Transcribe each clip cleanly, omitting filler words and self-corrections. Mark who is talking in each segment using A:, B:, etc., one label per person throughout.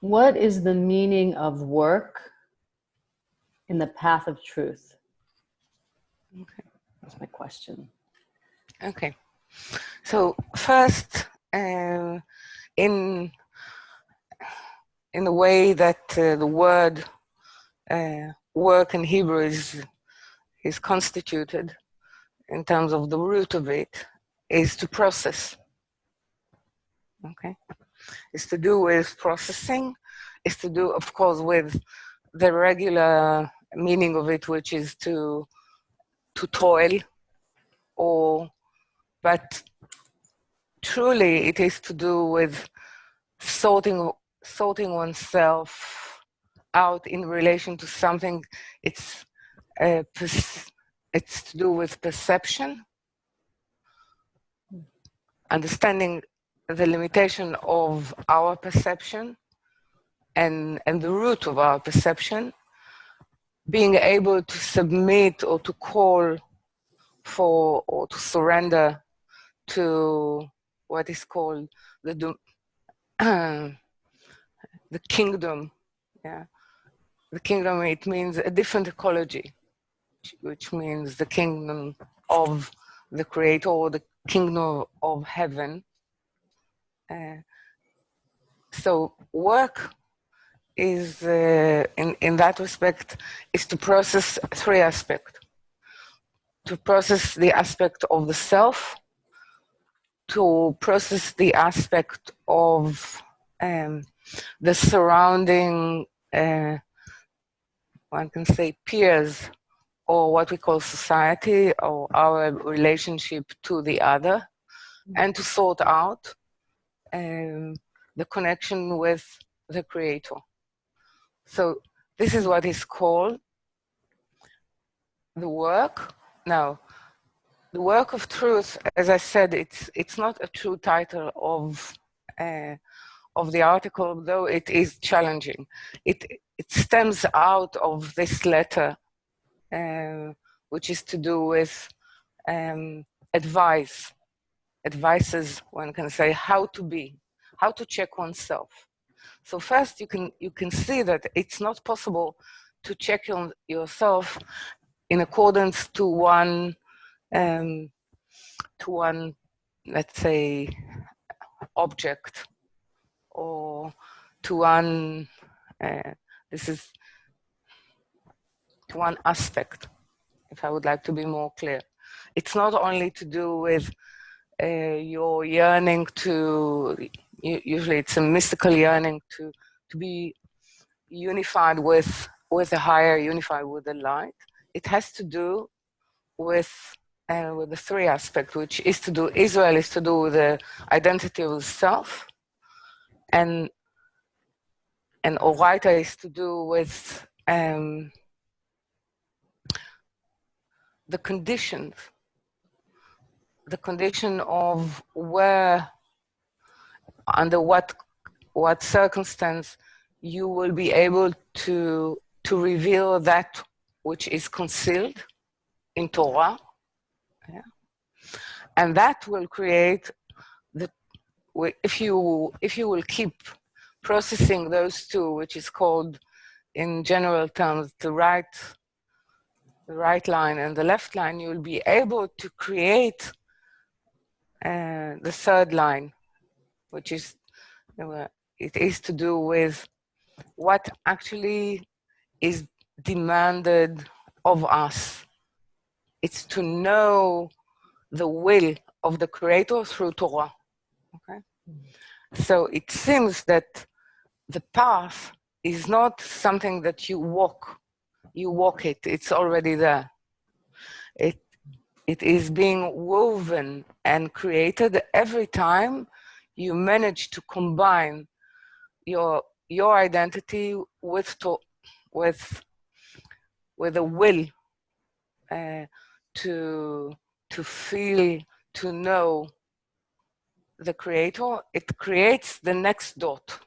A: What is the meaning of work in the path of truth?
B: Okay.
A: That's my question.
B: Okay. So first, in the way that the word work in Hebrew is constituted, in terms of the root of it, is to process. Okay, it's to do with processing. It's to do, of course, with the regular meaning of it, which is to toil, but truly it is to do with sorting oneself out in relation to something. It's to do with perception, understanding the limitation of our perception and the root of our perception, being able to submit or to call for or to surrender to what is called the kingdom. Yeah, the kingdom, it means a different ecology, which means the kingdom of the Creator, or the kingdom of heaven. So work is, in that respect, is to process three aspects. To process the aspect of the self, to process the aspect of the surrounding, one can say, peers, or what we call society, or our relationship to the other, and to sort out the connection with the Creator. So this is what is called the work. Now, the work of truth, as I said, it's not a true title of the article, though it is challenging. It stems out of this letter, which is to do with advices, one can say, how to check oneself. So first, you can see that it's not possible to check yourself in accordance to one, let's say, object, or to one, to one aspect, if I would like to be more clear. It's not only to do with your yearning to, usually it's a mystical yearning to be unified with the higher, unified with the light. It has to do with the three aspects, which is to do, Israel is to do with the identity of the self, and Oriata is to do with the condition of where, under what circumstance you will be able to reveal that which is concealed in Torah. Yeah. And that will create if you will keep processing those two, which is called, in general terms, the right line and the left line, you will be able to create the third line, which is, it is to do with what actually is demanded of us. It's to know the will of the Creator through Torah. Okay? So it seems that the path is not something that you walk it, it's already there. It is being woven and created every time you manage to combine your identity with a will to feel, to know the Creator. It creates the next dot.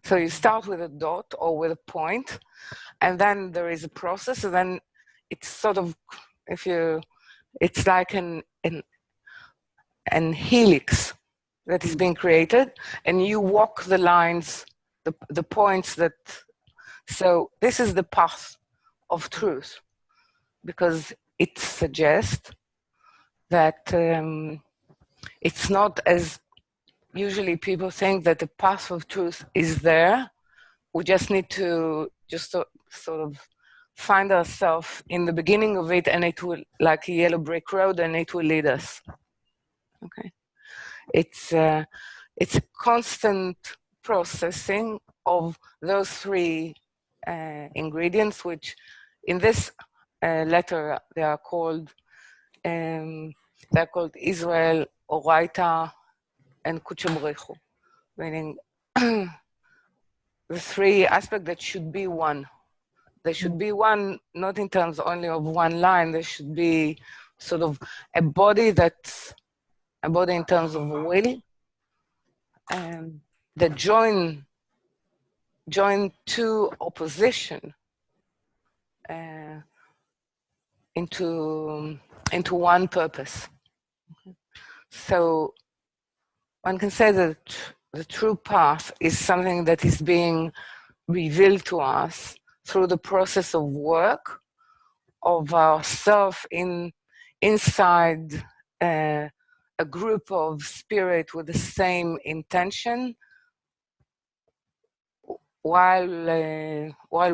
B: So you start with a dot or with a point, and then there is a process, and then it's sort of, it's like an helix that is being created, and you walk the lines the points that, so this is the path of truth, because it suggests that it's not as usually people think that the path of truth is there. We just need to sort of find ourselves in the beginning of it, and it will, like a yellow brick road, and it will lead us. Okay, it's a constant processing of those three ingredients, which in this letter they are called Israel, Oriata, and Kuchabrechu, meaning the three aspects that should be one. They should be one, not in terms only of one line. There should be sort of a body that's a body in terms of will, that join two opposition into one purpose. So one can say that the true path is something that is being revealed to us through the process of work of ourself inside a group of spirit with the same intention, while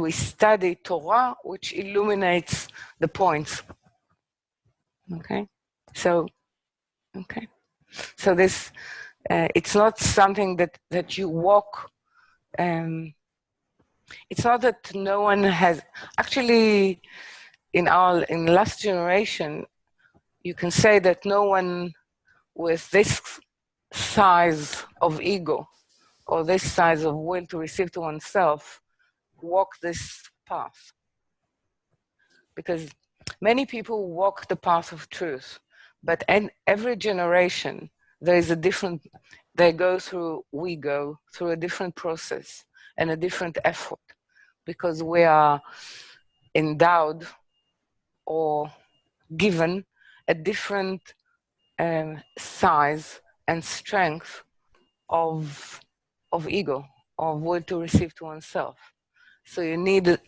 B: we study Torah, which illuminates the points. Okay, so this it's not something that you walk. It's not that no one has actually in last generation. You can say that no one with this size of ego or this size of will to receive to oneself walk this path, because many people walk the path of truth, but in every generation there is a different. We go through a different process and a different effort, because we are endowed or given a different size and strength of ego, of will to receive to oneself. So you need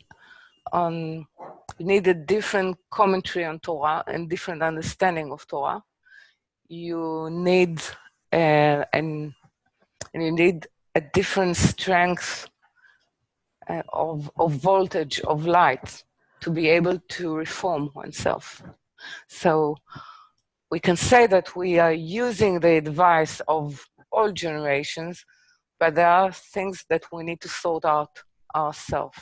B: a different commentary on Torah and different understanding of Torah. You need and you need a different strength of voltage of light to be able to reform oneself. So we can say that we are using the advice of all generations, but there are things that we need to sort out ourselves.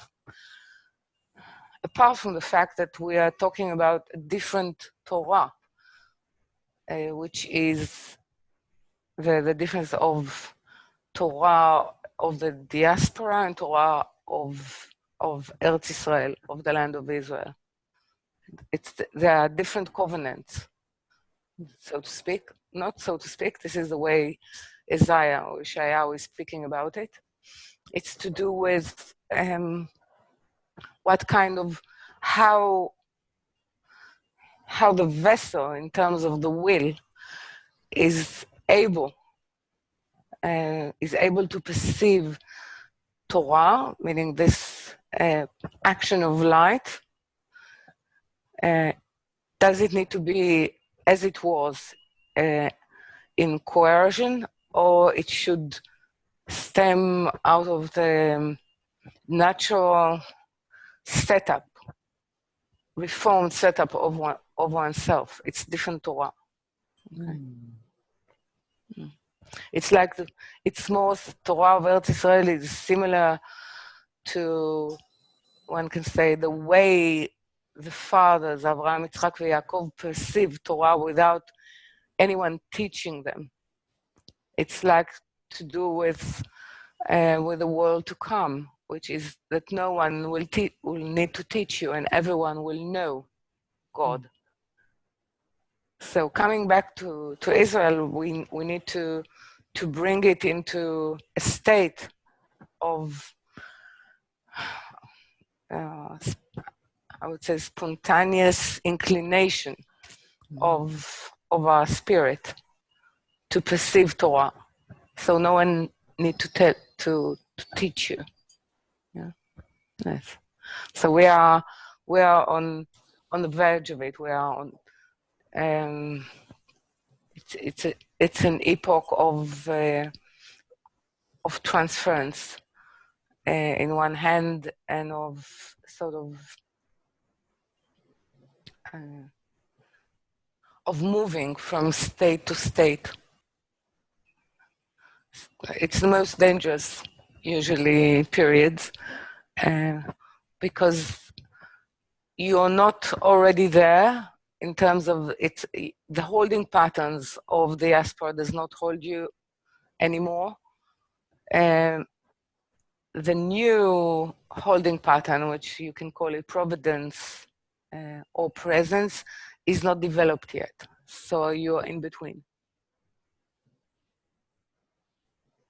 B: Apart from the fact that we are talking about a different Torah, which is the difference of Torah of the diaspora and Torah of Eretz Israel, of the land of Israel. There are different covenants, so to speak. Not so to speak, this is the way Isaiah or Yeshayahu is speaking about it. It's to do with what kind of, how the vessel in terms of the will is able to perceive Torah, meaning this action of light. Does it need to be as it was in coercion, or it should stem out of the natural setup, reformed setup of oneself? It's different Torah. Okay. It's like it's more Torah of Eretz Israel is similar to, one can say, the way the fathers Abraham, Yitzchak, and Yaakov perceived Torah without anyone teaching them. It's like to do with the world to come, which is that no one will need to teach you, and everyone will know God. So coming back to Israel, we need to bring it into a state of I would say spontaneous inclination of our spirit to perceive Torah. So no one need to teach you. Yeah. Yes. So we are on the verge of it. We are on. It's an epoch of transference in one hand, and of sort of moving from state to state. It's the most dangerous, usually, periods, because you're not already there in terms of it's the holding patterns of the diaspora does not hold you anymore. The new holding pattern, which you can call it providence or presence, is not developed yet. So you're in between.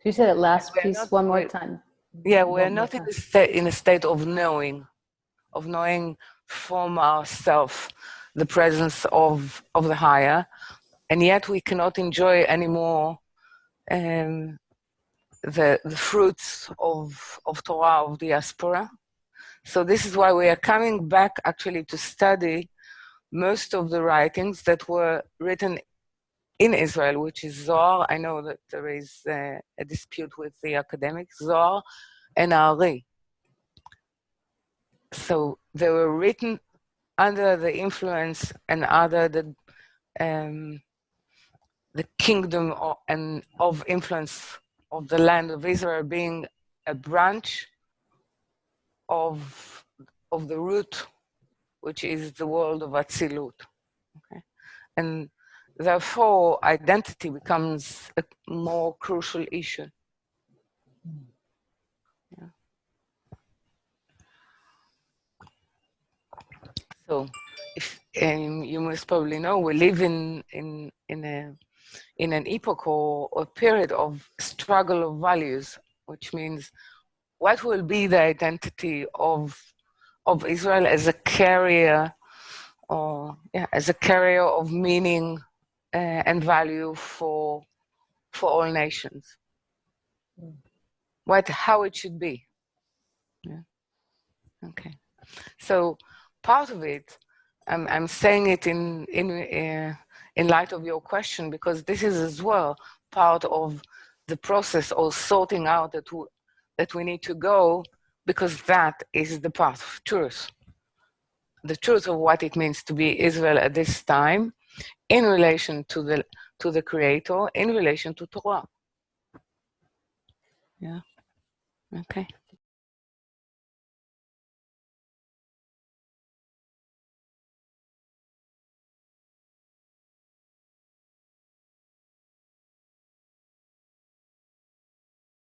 A: You said it last piece one more time.
B: Yeah, we're not in a state of knowing from ourselves the presence of the higher, and yet we cannot enjoy anymore the fruits of Torah, of diaspora. So this is why we are coming back actually to study most of the writings that were written in Israel, which is Zohar. I know that there is a dispute with the academics, Zohar and Ari. So they were written under the influence and under the kingdom of influence of the land of Israel, being a branch of the root, which is the world of Atzilut. Okay? And therefore, identity becomes a more crucial issue. Yeah. So, if you must probably know, we live in an epoch or a period of struggle of values, which means what will be the identity of Israel as a carrier, as a carrier of meaning and value for all nations. How it should be. Yeah. Okay. So part of it, I'm saying it in light of your question, because this is as well part of the process of sorting out that we need to go, because that is the path of truth. The truth of what it means to be Israel at this time, in relation to the Creator, in relation to Torah. Yeah. Okay.